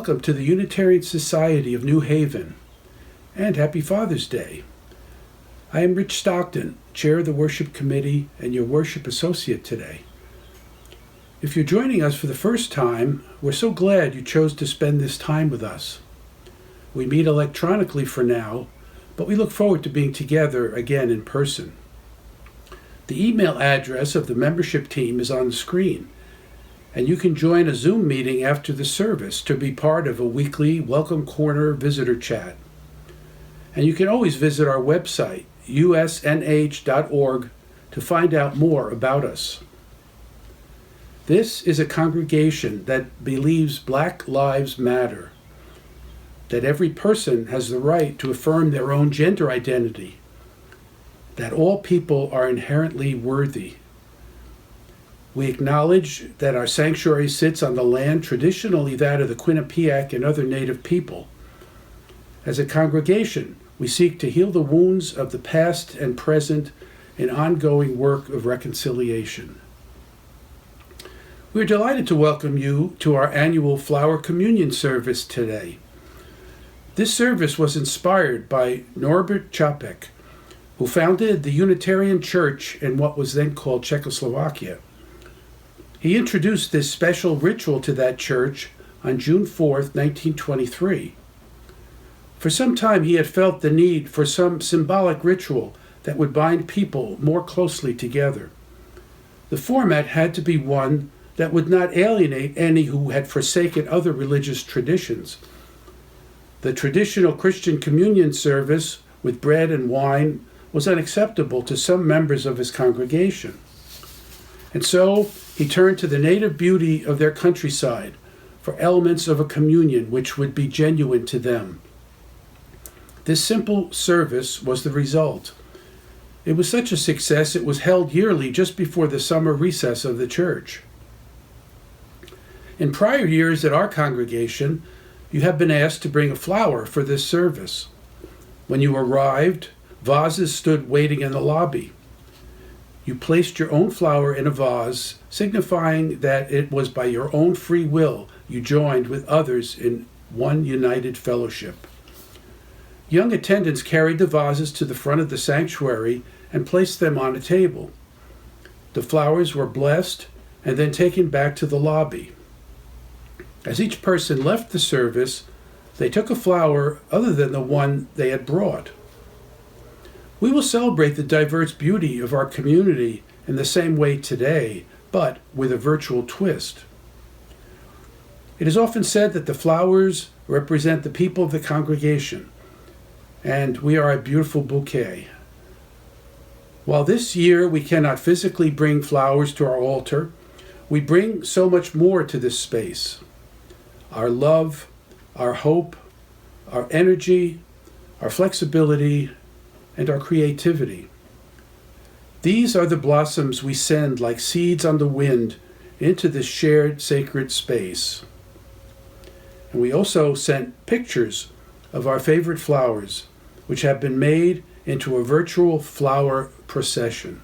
Welcome to the Unitarian Society of New Haven, and Happy Father's Day. I am Rich Stockton, Chair of the Worship Committee and your Worship Associate today. If you're joining us for the first time, we're so glad you chose to spend this time with us. We meet electronically for now, but we look forward to being together again in person. The email address of the membership team is on the screen, and you can join a Zoom meeting after the service to be part of a weekly Welcome Corner visitor chat. And you can always visit our website, usnh.org, to find out more about us. This is a congregation that believes Black Lives Matter, that every person has the right to affirm their own gender identity, that all people are inherently worthy. We acknowledge that our sanctuary sits on the land traditionally that of the Quinnipiac and other Native people. As a congregation, we seek to heal the wounds of the past and present in ongoing work of reconciliation. We're delighted to welcome you to our annual Flower Communion service today. This service was inspired by Norbert Čapek, who founded the Unitarian Church in what was then called Czechoslovakia. He introduced this special ritual to that church on June 4th, 1923. For some time, he had felt the need for some symbolic ritual that would bind people more closely together. The format had to be one that would not alienate any who had forsaken other religious traditions. The traditional Christian communion service with bread and wine was unacceptable to some members of his congregation. And so he turned to the native beauty of their countryside for elements of a communion which would be genuine to them. This simple service was the result. It was such a success it was held yearly just before the summer recess of the church. In prior years at our congregation, you have been asked to bring a flower for this service. When you arrived, vases stood waiting in the lobby. You placed your own flower in a vase, signifying that it was by your own free will you joined with others in one united fellowship. Young attendants carried the vases to the front of the sanctuary and placed them on a table. The flowers were blessed and then taken back to the lobby. As each person left the service, they took a flower other than the one they had brought. We will celebrate the diverse beauty of our community in the same way today, but with a virtual twist. It is often said that the flowers represent the people of the congregation, and we are a beautiful bouquet. While this year we cannot physically bring flowers to our altar, We bring so much more to this space. Our love, our hope, our energy, our flexibility, and our creativity. These are the blossoms we send like seeds on the wind into this shared sacred space. And we also sent pictures of our favorite flowers, which have been made into a virtual flower procession.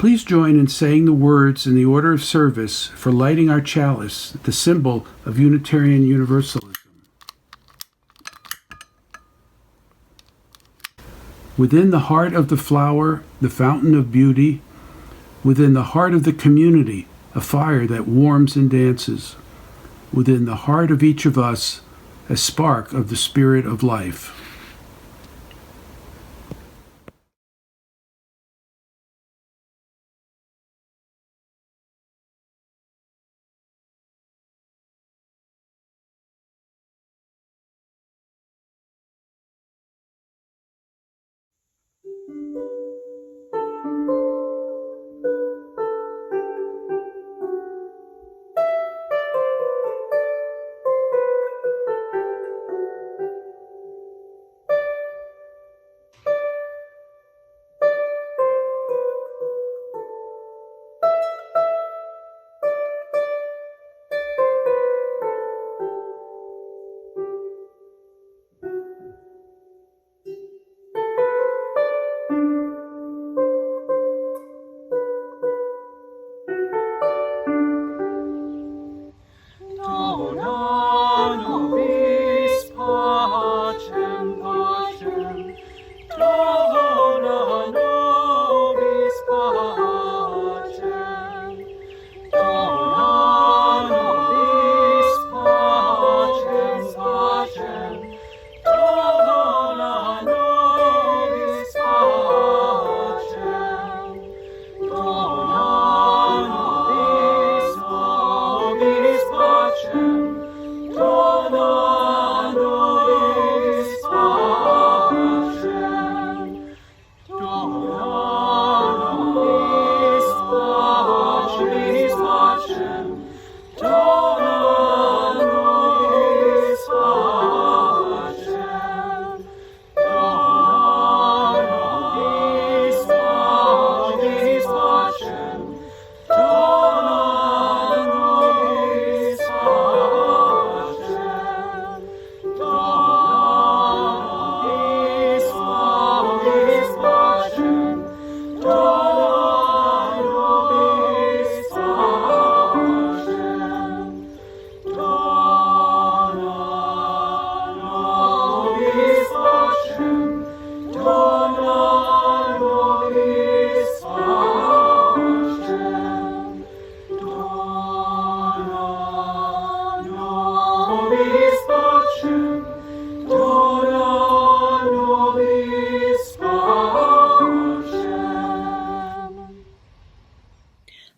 Please join in saying the words in the order of service for lighting our chalice, the symbol of Unitarian Universalism. Within the heart of the flower, the fountain of beauty. Within the heart of the community, a fire that warms and dances. Within the heart of each of us, a spark of the spirit of life.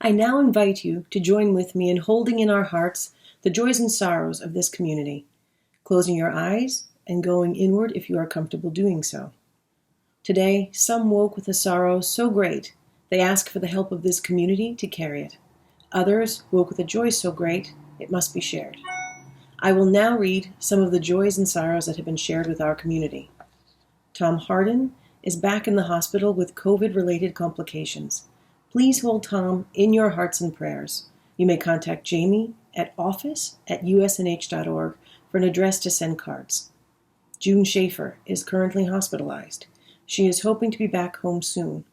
I now invite you to join with me in holding in our hearts the joys and sorrows of this community, closing your eyes and going inward if you are comfortable doing so. Today, some woke with a sorrow so great they ask for the help of this community to carry it. Others woke with a joy so great it must be shared. I will now read some of the joys and sorrows that have been shared with our community. Tom Harden is back in the hospital with COVID-related complications. Please hold Tom in your hearts and prayers. You may contact Jamie at office@usnh.org for an address to send cards. June Schaefer is currently hospitalized. She is hoping to be back home soon.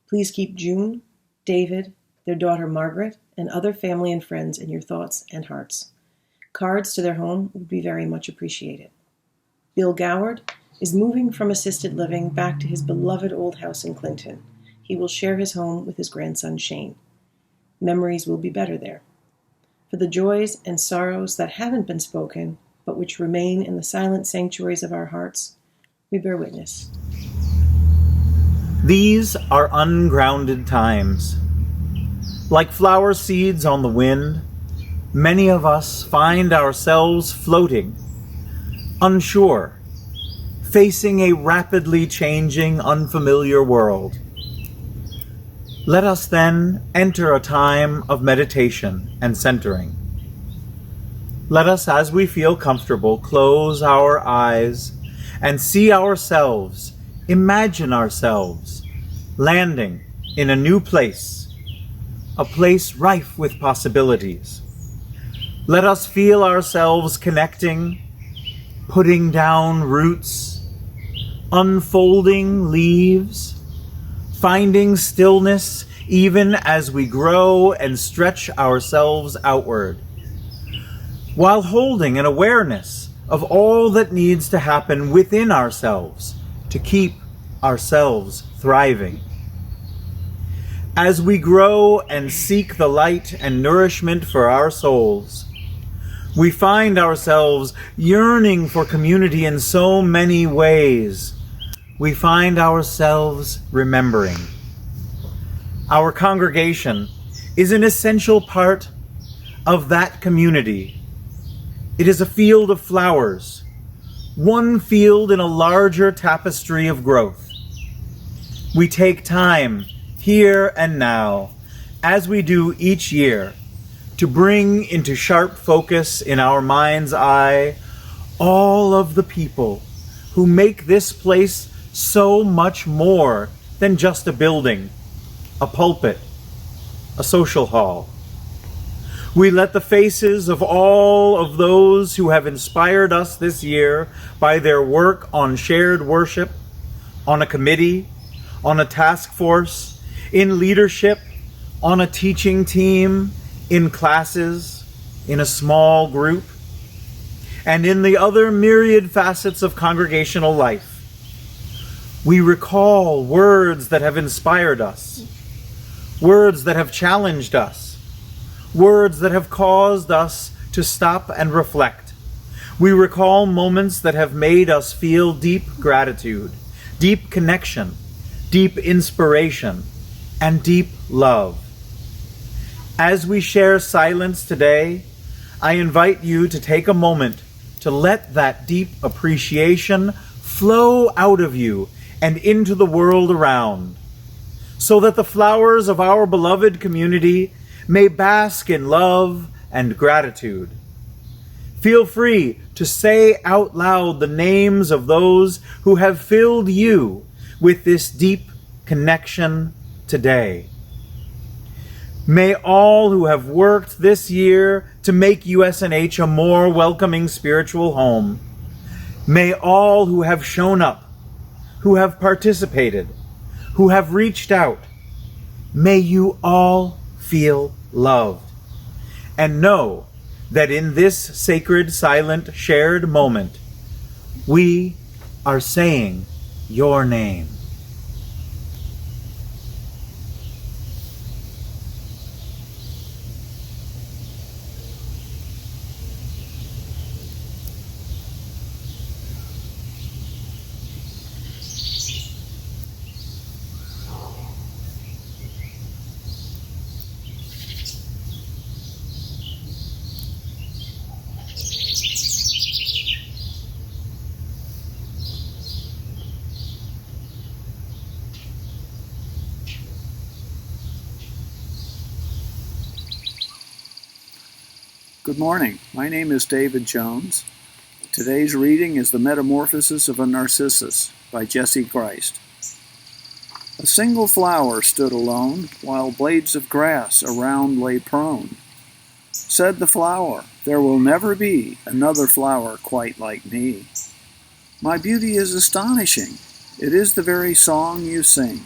Please keep June, David, their daughter Margaret, and other family and friends in your thoughts and hearts. Cards to their home would be very much appreciated. Bill Goward is moving from assisted living back to his beloved old house in Clinton. He will share his home with his grandson Shane. Memories will be better there. For the joys and sorrows that haven't been spoken, but which remain in the silent sanctuaries of our hearts, we bear witness. These are ungrounded times. Like flower seeds on the wind, many of us find ourselves floating, unsure, facing a rapidly changing, unfamiliar world. Let us then enter a time of meditation and centering. Let us, as we feel comfortable, close our eyes and see ourselves, imagine ourselves, landing in a new place, a place rife with possibilities. Let us feel ourselves connecting, putting down roots, unfolding leaves, finding stillness even as we grow and stretch ourselves outward, while holding an awareness of all that needs to happen within ourselves to keep ourselves thriving. As we grow and seek the light and nourishment for our souls, we find ourselves yearning for community in so many ways. We find ourselves remembering. Our congregation is an essential part of that community. It is a field of flowers, one field in a larger tapestry of growth. We take time here and now, as we do each year, to bring into sharp focus in our mind's eye all of the people who make this place so much more than just a building, a pulpit, a social hall. We let the faces of all of those who have inspired us this year by their work on shared worship, on a committee, on a task force, in leadership, on a teaching team, in classes, in a small group, and in the other myriad facets of congregational life. We recall words that have inspired us, words that have challenged us, words that have caused us to stop and reflect. We recall moments that have made us feel deep gratitude, deep connection, deep inspiration, and deep love. As we share silence today, I invite you to take a moment to let that deep appreciation flow out of you and into the world around, so that the flowers of our beloved community may bask in love and gratitude. Feel free to say out loud the names of those who have filled you with this deep connection today. May all who have worked this year to make USNH a more welcoming spiritual home, may all who have shown up, who have participated, who have reached out, may you all feel loved and know that in this sacred, silent, shared moment, we are saying your name. Good morning. My name is David Jones. Today's reading is The Metamorphosis of a Narcissus by Jesse Christ. A single flower stood alone, while blades of grass around lay prone. Said the flower, "There will never be another flower quite like me. My beauty is astonishing. It is the very song you sing."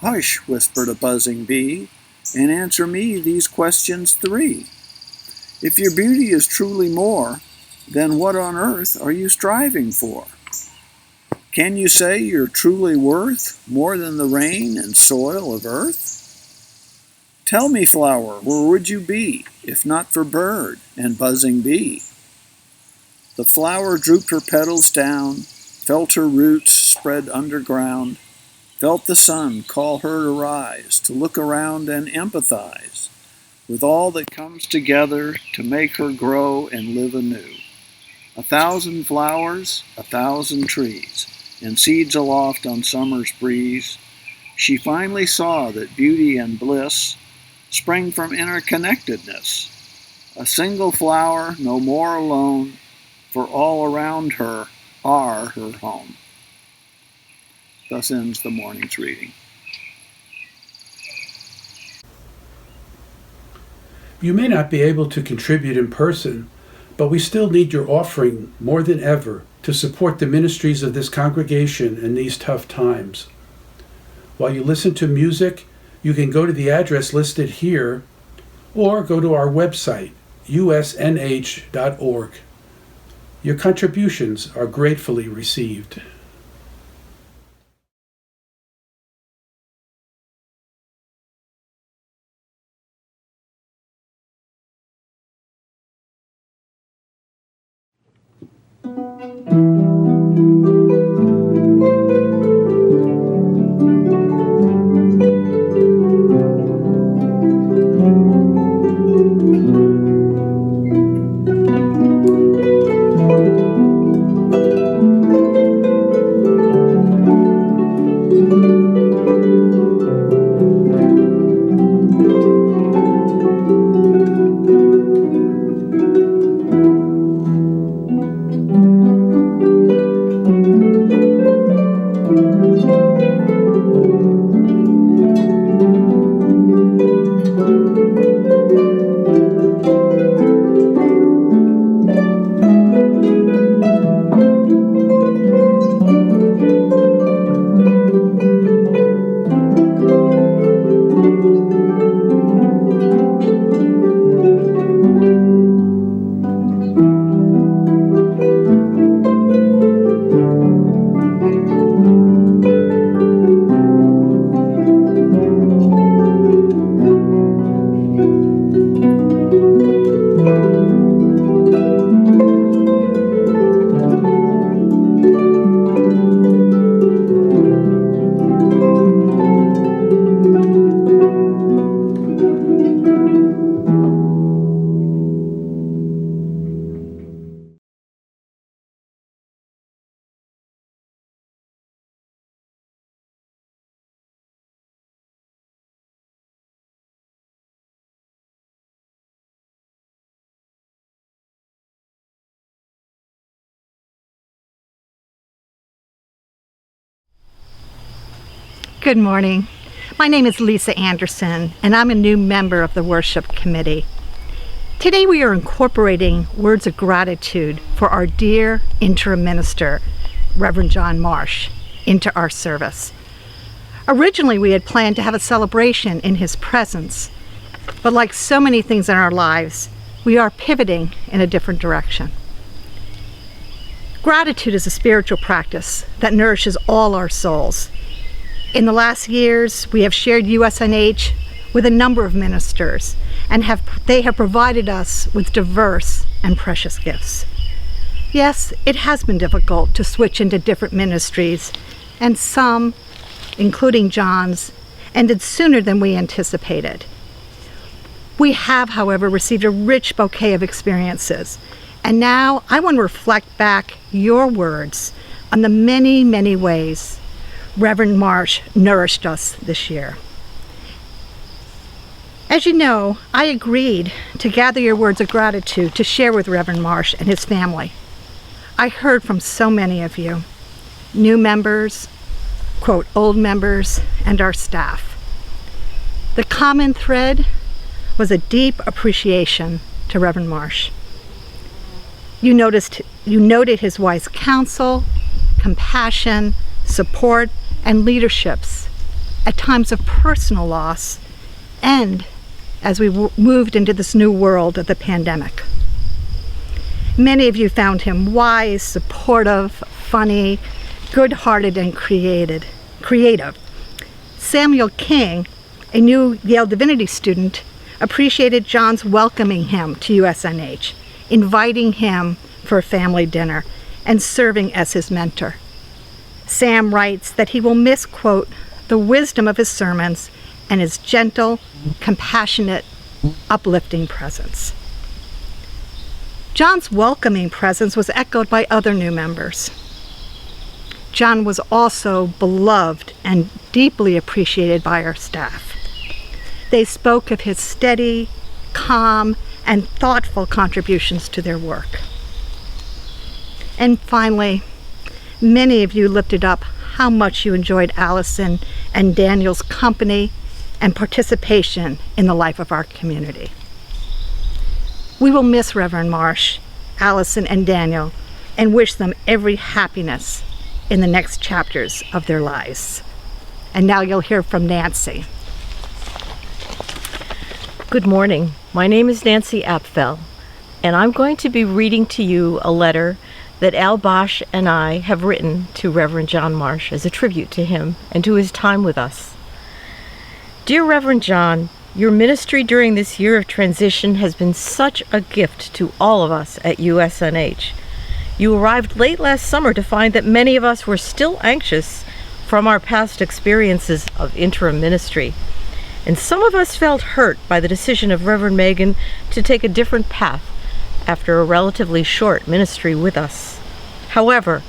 "Hush," whispered a buzzing bee, "and answer me these questions three. If your beauty is truly more, then what on earth are you striving for? Can you say you're truly worth more than the rain and soil of earth? Tell me, flower, where would you be, if not for bird and buzzing bee?" The flower drooped her petals down, felt her roots spread underground, felt the sun call her to rise, to look around and empathize with all that comes together to make her grow and live anew. 1,000 flowers, 1,000 trees, and seeds aloft on summer's breeze, she finally saw that beauty and bliss spring from interconnectedness. A single flower, no more alone, for all around her are her home. Thus ends the morning's reading. You may not be able to contribute in person, but we still need your offering more than ever to support the ministries of this congregation in these tough times. While you listen to music, You can go to the address listed here or go to our website, usnh.org. Your contributions are gratefully received. Good morning. My name is Lisa Anderson, and I'm a new member of the Worship Committee. Today we are incorporating words of gratitude for our dear interim minister, Reverend John Marsh, into our service. Originally, we had planned to have a celebration in his presence, but like so many things in our lives, we are pivoting in a different direction. Gratitude is a spiritual practice that nourishes all our souls. In the last years, we have shared USNH with a number of ministers, and they have provided us with diverse and precious gifts. Yes, it has been difficult to switch into different ministries, and some, including John's, ended sooner than we anticipated. We have, however, received a rich bouquet of experiences, and now I want to reflect back your words on the many, many ways Reverend Marsh nourished us this year. As you know, I agreed to gather your words of gratitude to share with Reverend Marsh and his family. I heard from so many of you, new members, quote, old members, and our staff. The common thread was a deep appreciation to Reverend Marsh. You noted his wise counsel, compassion, support, and leaderships at times of personal loss and as we moved into this new world of the pandemic. Many of you found him wise, supportive, funny, good-hearted, and creative. Samuel King, a new Yale Divinity student, appreciated John's welcoming him to USNH, inviting him for a family dinner, and serving as his mentor. Sam writes that he will miss, quote, the wisdom of his sermons and his gentle, compassionate, uplifting presence. John's welcoming presence was echoed by other new members. John was also beloved and deeply appreciated by our staff. They spoke of his steady, calm, and thoughtful contributions to their work. And finally, many of you lifted up how much you enjoyed Allison and Daniel's company and participation in the life of our community. We will miss Reverend Marsh, Allison, and Daniel and wish them every happiness in the next chapters of their lives. And now you'll hear from Nancy. Good morning. My name is Nancy Apfel, and I'm going to be reading to you a letter that Al Bosch and I have written to Reverend John Marsh as a tribute to him and to his time with us. Dear Reverend John, your ministry during this year of transition has been such a gift to all of us at USNH. You arrived late last summer to find that many of us were still anxious from our past experiences of interim ministry. And some of us felt hurt by the decision of Reverend Megan to take a different path after a relatively short ministry with us. However,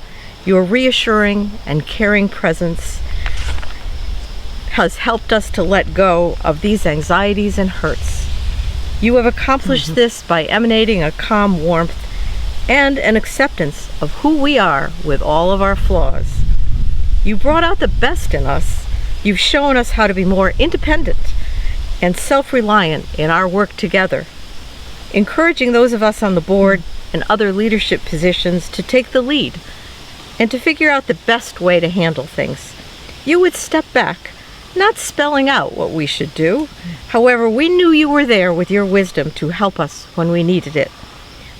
your reassuring and caring presence has helped us to let go of these anxieties and hurts. You have accomplished this by emanating a calm warmth and an acceptance of who we are with all of our flaws. You brought out the best in us. You've shown us how to be more independent and self-reliant in our work together, encouraging those of us on the board and other leadership positions to take the lead and to figure out the best way to handle things. You would step back, not spelling out what we should do. However, we knew you were there with your wisdom to help us when we needed it.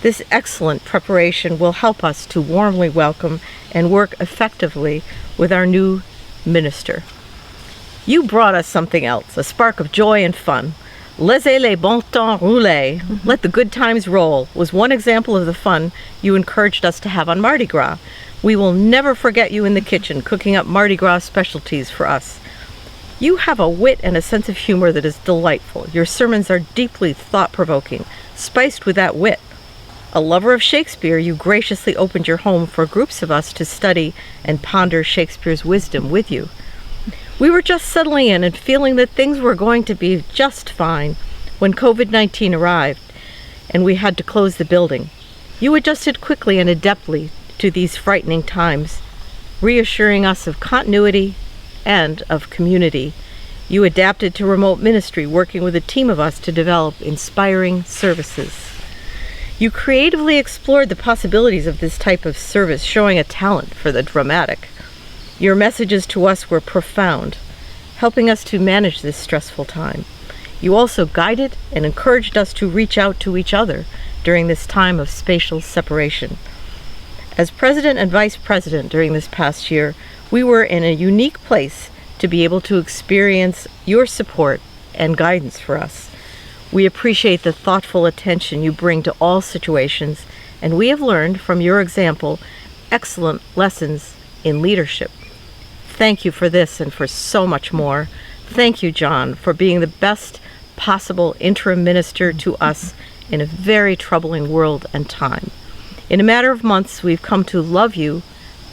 This excellent preparation will help us to warmly welcome and work effectively with our new minister. You brought us something else, a spark of joy and fun. Laissez les bons temps rouler, let the good times roll, was one example of the fun you encouraged us to have on Mardi Gras. We will never forget you in the kitchen cooking up Mardi Gras specialties for us. You have a wit and a sense of humor that is delightful. Your sermons are deeply thought-provoking, spiced with that wit. A lover of Shakespeare, you graciously opened your home for groups of us to study and ponder Shakespeare's wisdom with you. We were just settling in and feeling that things were going to be just fine when COVID-19 arrived and we had to close the building. You adjusted quickly and adeptly to these frightening times, reassuring us of continuity and of community. You adapted to remote ministry, working with a team of us to develop inspiring services. You creatively explored the possibilities of this type of service, showing a talent for the dramatic. Your messages to us were profound, helping us to manage this stressful time. You also guided and encouraged us to reach out to each other during this time of spatial separation. As president and vice president during this past year, we were in a unique place to be able to experience your support and guidance for us. We appreciate the thoughtful attention you bring to all situations, and we have learned from your example excellent lessons in leadership. Thank you for this and for so much more. Thank you, John, for being the best possible interim minister to us in a very troubling world and time. In a matter of months, we've come to love you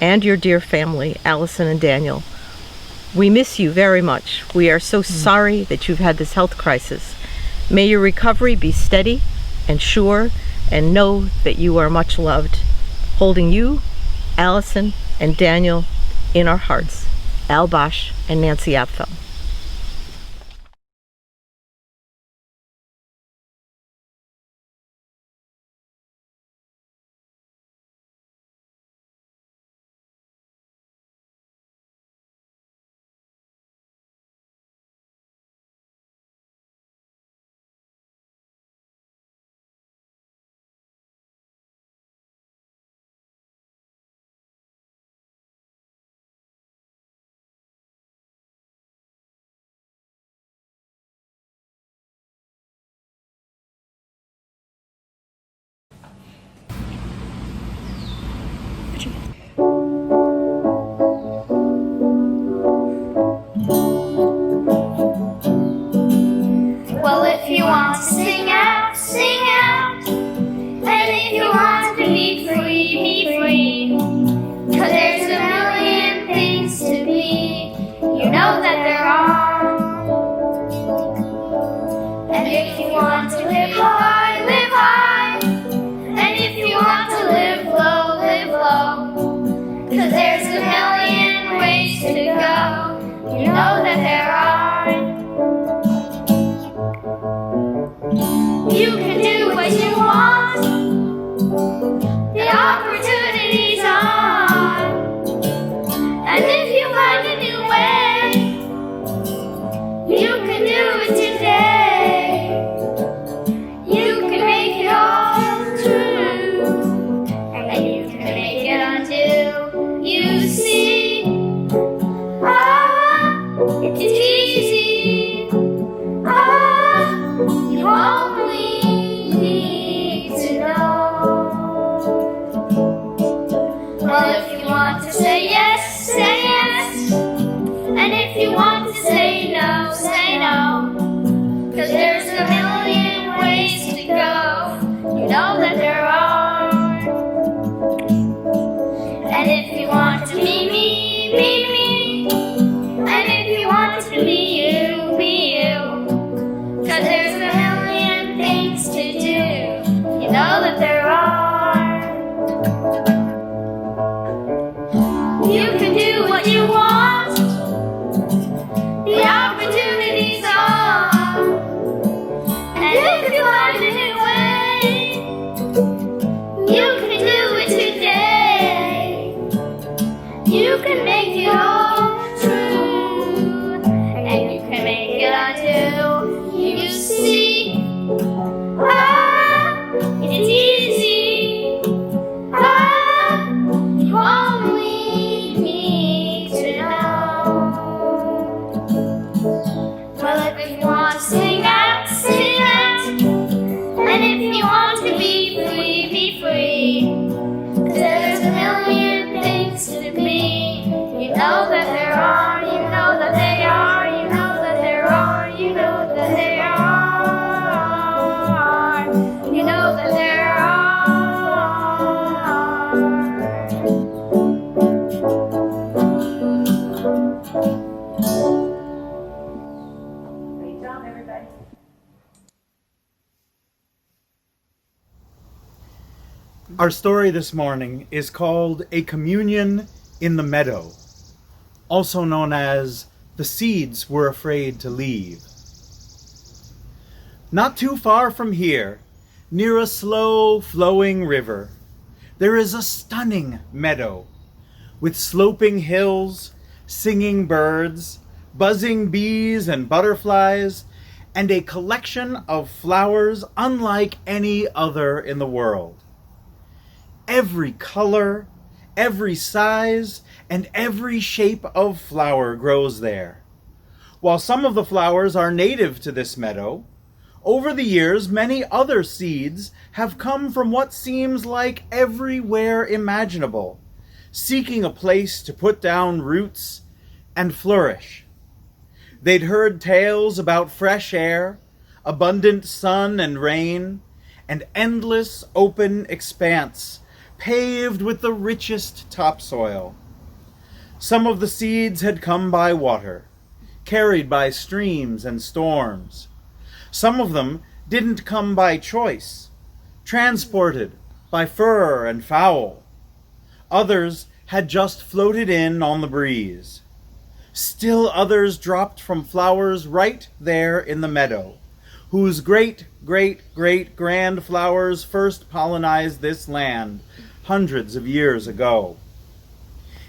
and your dear family, Allison and Daniel. We miss you very much. We are so sorry that you've had this health crisis. May your recovery be steady and sure, and know that you are much loved. Holding you, Allison, and Daniel in our hearts, Al Bosch and Nancy Apfel. Well, if you want to sing out, sing out. And if you want to be free, be free. 'Cause there's a million things to be, you know that there are. And if you want to live high, live high. And if you want to live low, live low. 'Cause there's a million ways to go, you know that there are. You can do what you want. The opportunity's on. And if you find a new way, you can do it today. make it all true. And you can make it until you see. Ah, it's easy. Ah, you only need to know. Well, if you want to sing out, sing out. And if you want to be free, be free. 'Cause there's a million things to be. You know that there are, you know that they are, you know that there are, you know that they are, you know that there are. Great job, everybody. Our story this morning is called A Communion in the Meadow, also known as The Seeds Were Afraid to Leave. Not too far from here, near a slow flowing river, there is a stunning meadow with sloping hills, singing birds, buzzing bees and butterflies, and a collection of flowers unlike any other in the world. Every color, every size, and every shape of flower grows there. While some of the flowers are native to this meadow, over the years many other seeds have come from what seems like everywhere imaginable, seeking a place to put down roots and flourish. They'd heard tales about fresh air, abundant sun and rain, and endless open expanse paved with the richest topsoil. Some of the seeds had come by water, carried by streams and storms. Some of them didn't come by choice, transported by fur and fowl. Others had just floated in on the breeze. Still others dropped from flowers right there in the meadow, whose great-great-great-grand flowers first pollinized this land hundreds of years ago.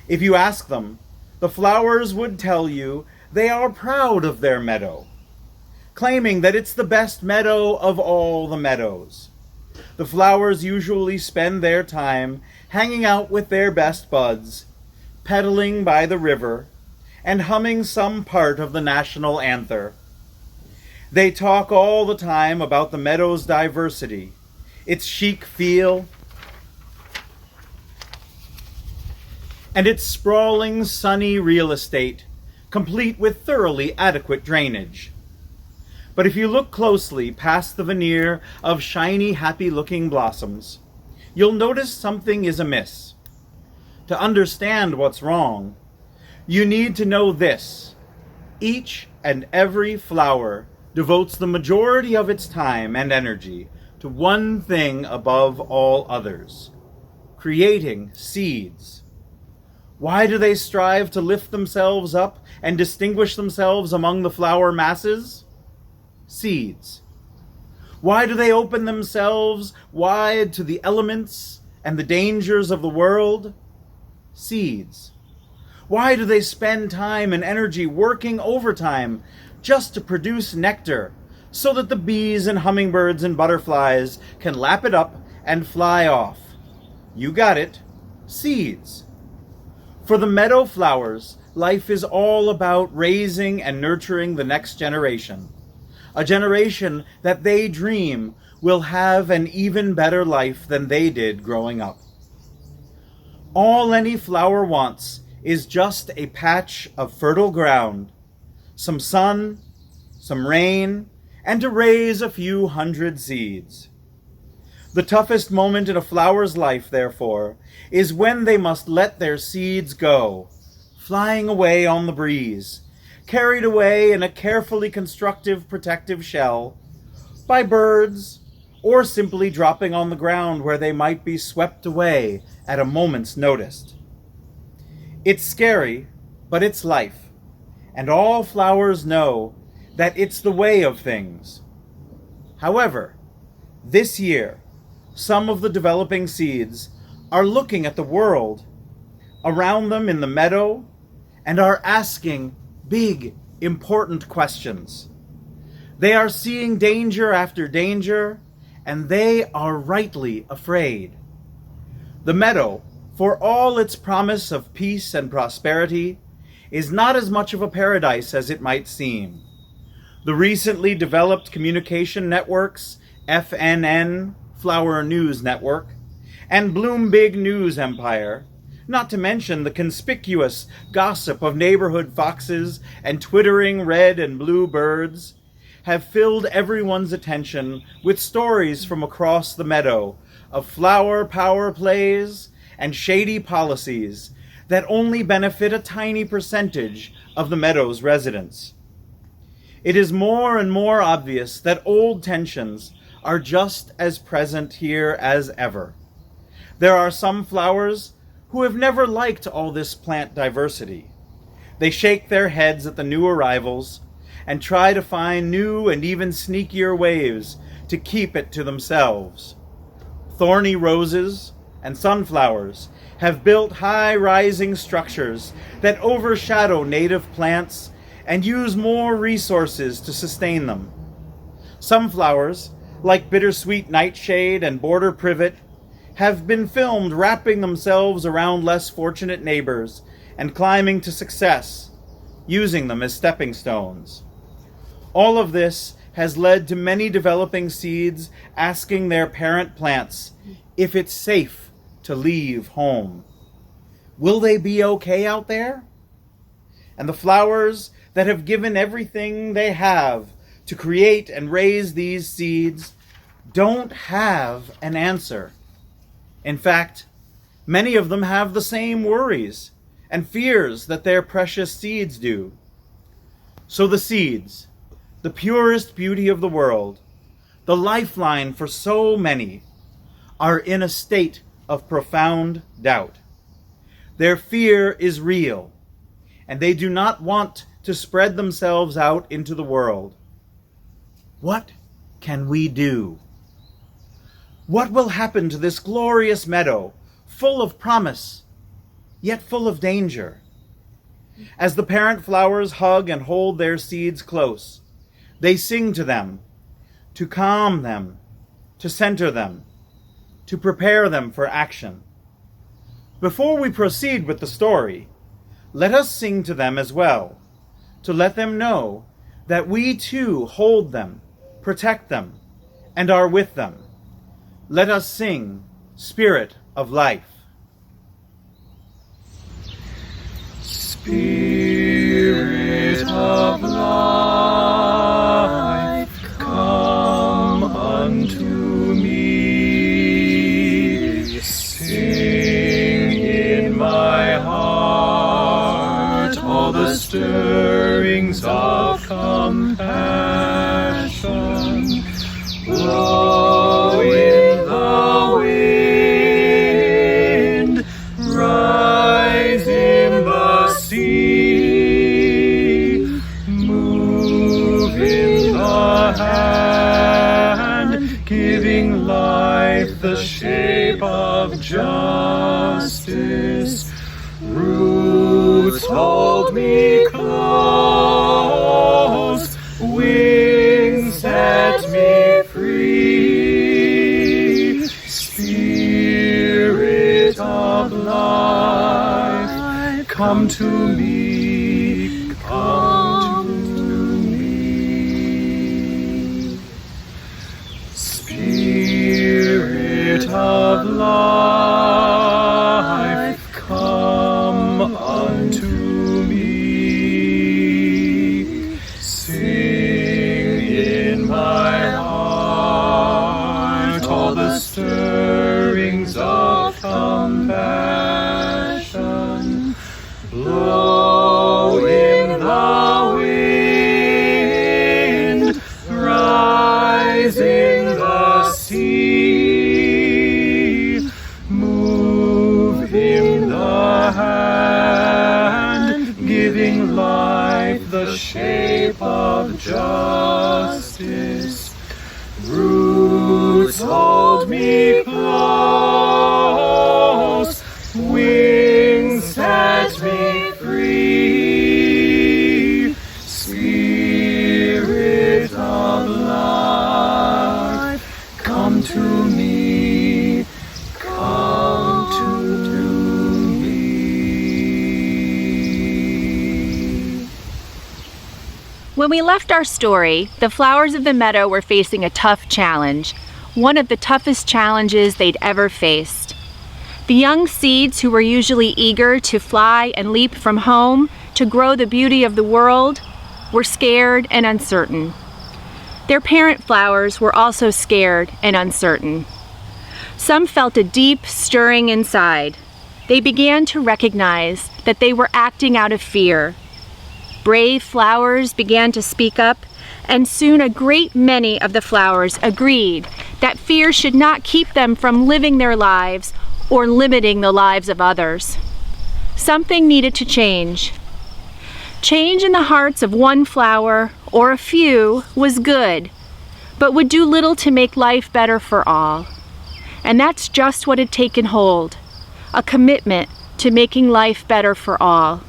If you ask them, the flowers would tell you they are proud of their meadow, claiming that it's the best meadow of all the meadows. The flowers usually spend their time hanging out with their best buds, pedaling by the river, and humming some part of the national anthem. They talk all the time about the meadow's diversity, its chic feel, and its sprawling, sunny real estate, complete with thoroughly adequate drainage. But if you look closely past the veneer of shiny, happy-looking blossoms, you'll notice something is amiss. To understand what's wrong, you need to know this: each and every flower devotes the majority of its time and energy to one thing above all others: creating seeds. Why do they strive to lift themselves up and distinguish themselves among the flower masses? Seeds. Why do they open themselves wide to the elements and the dangers of the world? Seeds. Why do they spend time and energy working overtime just to produce nectar so that the bees and hummingbirds and butterflies can lap it up and fly off? You got it. Seeds. For the meadow flowers, life is all about raising and nurturing the next generation, a generation that they dream will have an even better life than they did growing up. All any flower wants is just a patch of fertile ground, some sun, some rain, and to raise a few hundred seeds. The toughest moment in a flower's life, therefore, is when they must let their seeds go, flying away on the breeze, carried away in a carefully constructive protective shell by birds, or simply dropping on the ground where they might be swept away at a moment's notice. It's scary, but it's life, and all flowers know that it's the way of things. However, this year, some of the developing seeds are looking at the world around them in the meadow and are asking big, important questions. They are seeing danger after danger, and they are rightly afraid. The meadow, for all its promise of peace and prosperity, is not as much of a paradise as it might seem. The recently developed communication networks, FNN, Flower News Network, and Bloomberg News Empire, not to mention the conspicuous gossip of neighborhood foxes and twittering red and blue birds, have filled everyone's attention with stories from across the meadow of flower power plays and shady policies that only benefit a tiny percentage of the meadow's residents. It is more and more obvious that old tensions are just as present here as ever. There are some flowers who have never liked all this plant diversity. They shake their heads at the new arrivals and try to find new and even sneakier ways to keep it to themselves. Thorny roses and sunflowers have built high-rising structures that overshadow native plants and use more resources to sustain them. Some flowers, like bittersweet nightshade and border privet, have been filmed wrapping themselves around less fortunate neighbors and climbing to success, using them as stepping stones. All of this has led to many developing seeds asking their parent plants if it's safe to leave home. Will they be okay out there? And the flowers that have given everything they have to create and raise these seeds don't have an answer. In fact, many of them have the same worries and fears that their precious seeds do. So the seeds, the purest beauty of the world, the lifeline for so many, are in a state of profound doubt. Their fear is real, and they do not want to spread themselves out into the world. What can we do? What will happen to this glorious meadow, full of promise, yet full of danger? As the parent flowers hug and hold their seeds close, they sing to them, to calm them, to center them, to prepare them for action. Before we proceed with the story, let us sing to them as well, to let them know that we too hold them, protect them, and are with them. Let us sing, Spirit of Life. Spirit of life, come unto me. Sing in my heart all the stirrings of compassion. Blow in the wind, rise in the sea, move in the hand, giving life the shape of justice. Roots hold me close, wings set me free. Spirit of life, come to me, come to me. Spirit of life, come unto me. Sing in my heart all the stirrings of compassion. Blow in the wind, rise in the sea, move in the hand, giving life the shape of justice. Roots hold me close, wings set me free. When we left our story, the flowers of the meadow were facing a tough challenge, one of the toughest challenges they'd ever faced. The young seeds who were usually eager to fly and leap from home to grow the beauty of the world were scared and uncertain. Their parent flowers were also scared and uncertain. Some felt a deep stirring inside. They began to recognize that they were acting out of fear. Brave flowers began to speak up, and soon a great many of the flowers agreed that fear should not keep them from living their lives or limiting the lives of others. Something needed to change. Change in the hearts of one flower or a few was good, but would do little to make life better for all. And that's just what had taken hold, a commitment to making life better for all.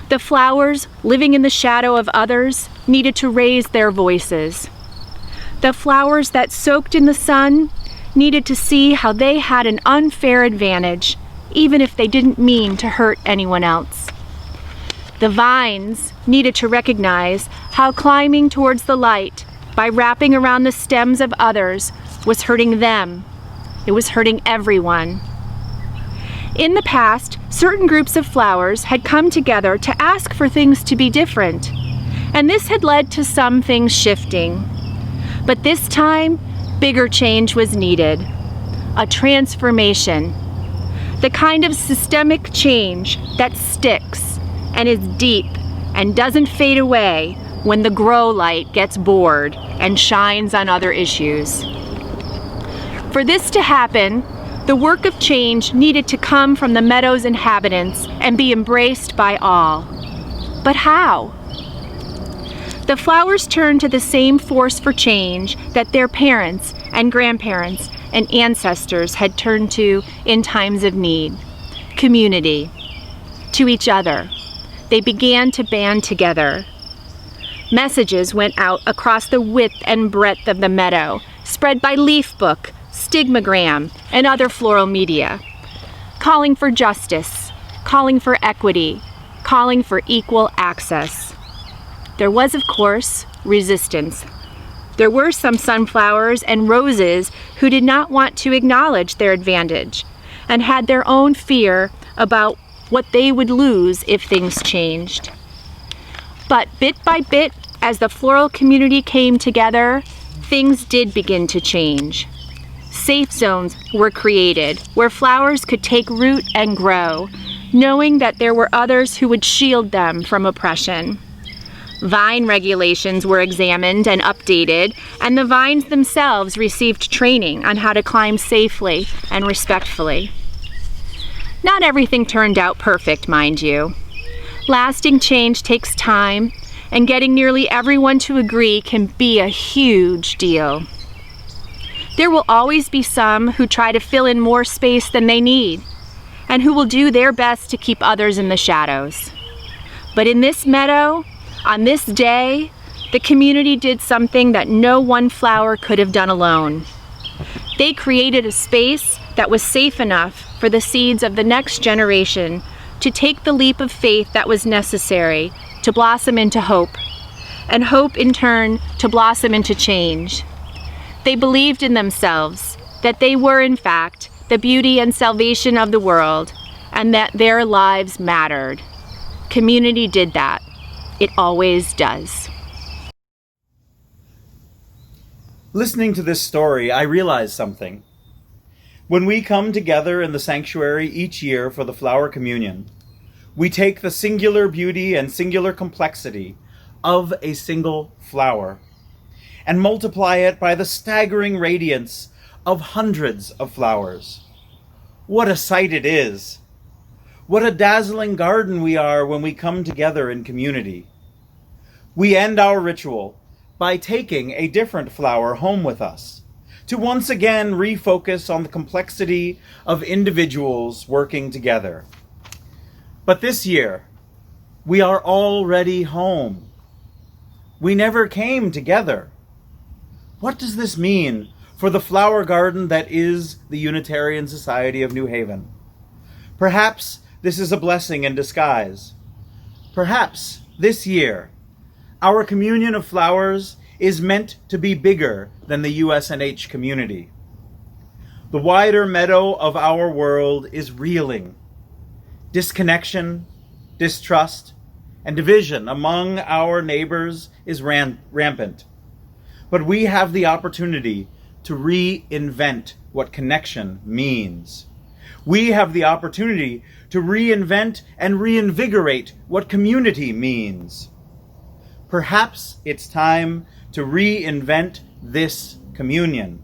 The flowers, living in the shadow of others, needed to raise their voices. The flowers that soaked in the sun needed to see how they had an unfair advantage, even if they didn't mean to hurt anyone else. The vines needed to recognize how climbing towards the light by wrapping around the stems of others was hurting them. It was hurting everyone. In the past, certain groups of flowers had come together to ask for things to be different, and this had led to some things shifting. But this time, bigger change was needed, a transformation, the kind of systemic change that sticks and is deep and doesn't fade away when the grow light gets bored and shines on other issues. For this to happen, the work of change needed to come from the meadow's inhabitants and be embraced by all. But how? The flowers turned to the same force for change that their parents and grandparents and ancestors had turned to in times of need: community. To each other. They began to band together. Messages went out across the width and breadth of the meadow, spread by leaf book, stigmagram, and other floral media, calling for justice, calling for equity, calling for equal access. There was, of course, resistance. There were some sunflowers and roses who did not want to acknowledge their advantage and had their own fear about what they would lose if things changed. But bit by bit, as the floral community came together, things did begin to change. Safe zones were created where flowers could take root and grow, knowing that there were others who would shield them from oppression. Vine regulations were examined and updated, and the vines themselves received training on how to climb safely and respectfully. Not everything turned out perfect, mind you. Lasting change takes time, and getting nearly everyone to agree can be a huge deal. There will always be some who try to fill in more space than they need, and who will do their best to keep others in the shadows. But in this meadow, on this day, the community did something that no one flower could have done alone. They created a space that was safe enough for the seeds of the next generation to take the leap of faith that was necessary to blossom into hope, and hope in turn to blossom into change. They believed in themselves, that they were in fact the beauty and salvation of the world, and that their lives mattered. Community did that. It always does. Listening to this story, I realized something. When we come together in the sanctuary each year for the flower communion, we take the singular beauty and singular complexity of a single flower and multiply it by the staggering radiance of hundreds of flowers. What a sight it is! What a dazzling garden we are when we come together in community. We end our ritual by taking a different flower home with us, to once again refocus on the complexity of individuals working together. But this year, we are already home. We never came together. What does this mean for the flower garden that is the Unitarian Society of New Haven? Perhaps this is a blessing in disguise. Perhaps this year, Our communion of flowers is meant to be bigger than the USNH community. The wider meadow of our world is reeling. Disconnection, distrust, and division among our neighbors is rampant. But we have the opportunity to reinvent what connection means. We have the opportunity to reinvent and reinvigorate what community means. Perhaps it's time to reinvent this communion.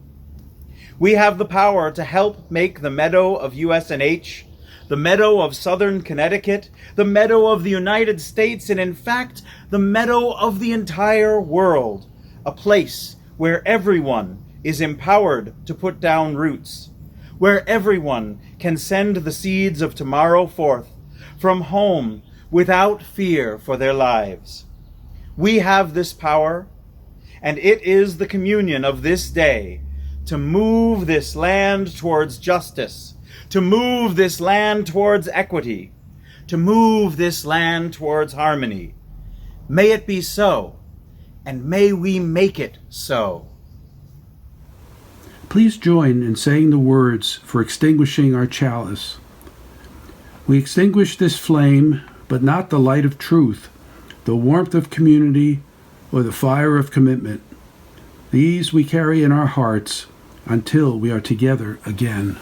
We have the power to help make the meadow of USNH, the meadow of Southern Connecticut, the meadow of the United States, and in fact, the meadow of the entire world, a place where everyone is empowered to put down roots, where everyone can send the seeds of tomorrow forth from home without fear for their lives. We have this power, and it is the communion of this day to move this land towards justice, to move this land towards equity, to move this land towards harmony. May it be so, and may we make it so. Please join in saying the words for extinguishing our chalice. We extinguish this flame, but not the light of truth, the warmth of community, or the fire of commitment. These we carry in our hearts until we are together again.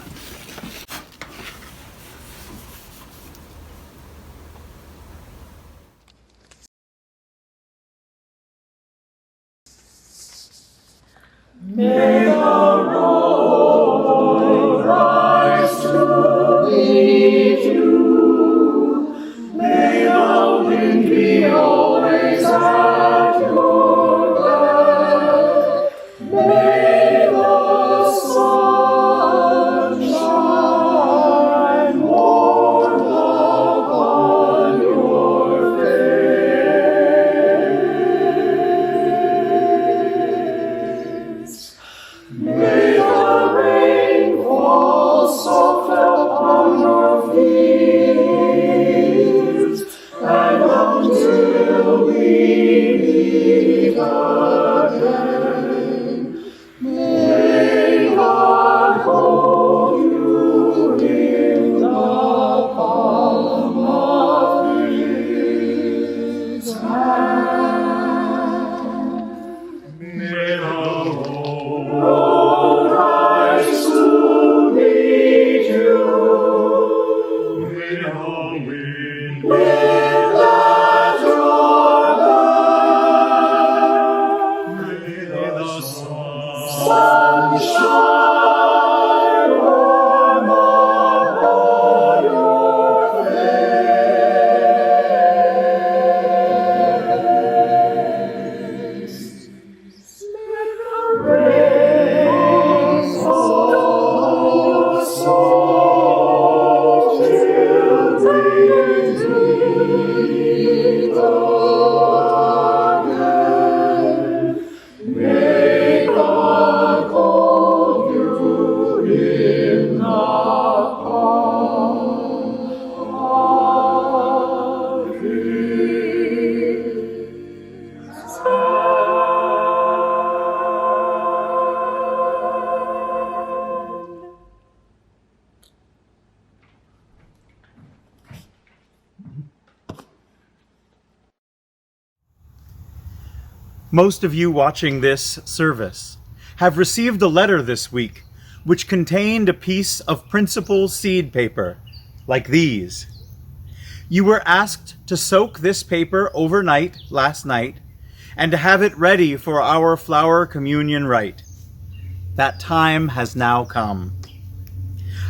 May the road rise to meet you. May the wind be always at your back. May the sun shine warm upon your face. May the rain fall soft upon your fields, and until we meet again, may God hold you in the palm of His hand. May the road rise to meet you. May the wind lift at your back. May the sun shine warm upon your face. May the rain fall soft till we meet again. May God hold you in the palm of His hand. Most of you watching this service have received a letter this week which contained a piece of principal seed paper like these. You were asked to soak this paper overnight last night and to have it ready for our flower communion rite. That time has now come.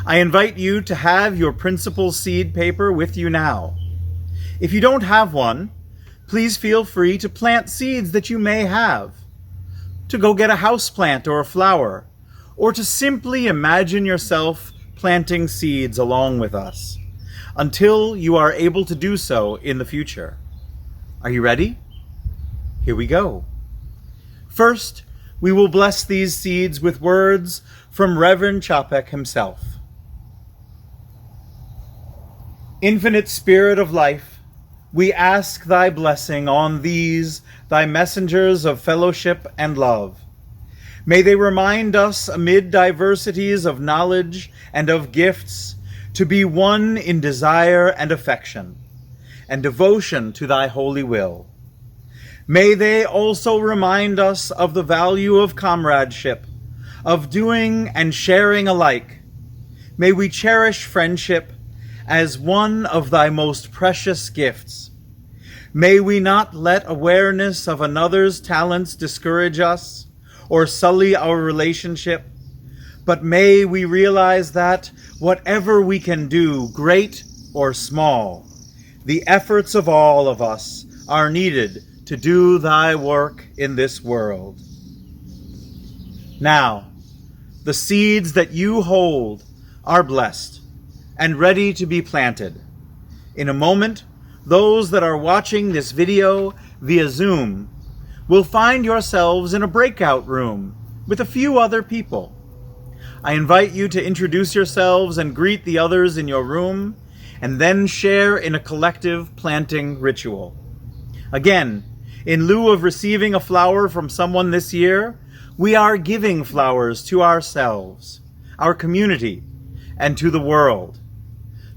I invite you to have your principal seed paper with you now. If you don't have one, please feel free to plant seeds that you may have, to go get a house plant or a flower, or to simply imagine yourself planting seeds along with us until you are able to do so in the future. Are you ready? Here we go. First, we will bless these seeds with words from Reverend Chapek himself. Infinite Spirit of life, we ask thy blessing on these, thy messengers of fellowship and love. May they remind us amid diversities of knowledge and of gifts to be one in desire and affection and devotion to thy holy will. May they also remind us of the value of comradeship, of doing and sharing alike. May we cherish friendship as one of thy most precious gifts. May we not let awareness of another's talents discourage us or sully our relationship, but may we realize that whatever we can do, great or small, the efforts of all of us are needed to do thy work in this world. Now, the seeds that you hold are blessed and ready to be planted. In a moment, those that are watching this video via Zoom will find yourselves in a breakout room with a few other people. I invite you to introduce yourselves and greet the others in your room, and then share in a collective planting ritual. Again, in lieu of receiving a flower from someone this year, we are giving flowers to ourselves, our community, and to the world.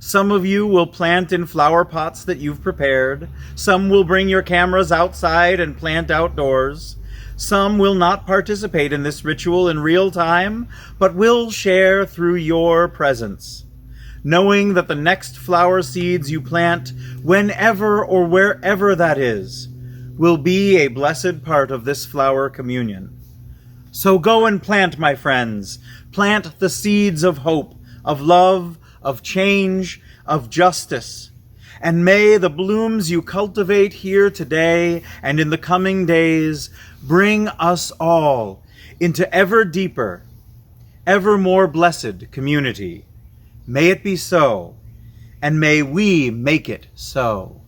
Some of you will plant in flower pots that you've prepared. Some will bring your cameras outside and plant outdoors. Some will not participate in this ritual in real time, but will share through your presence, knowing that the next flower seeds you plant, whenever or wherever that is, will be a blessed part of this flower communion. So go and plant, my friends. Plant the seeds of hope, of love, of change, of justice. And may the blooms you cultivate here today and in the coming days bring us all into ever deeper, ever more blessed community. May it be so, and may we make it so.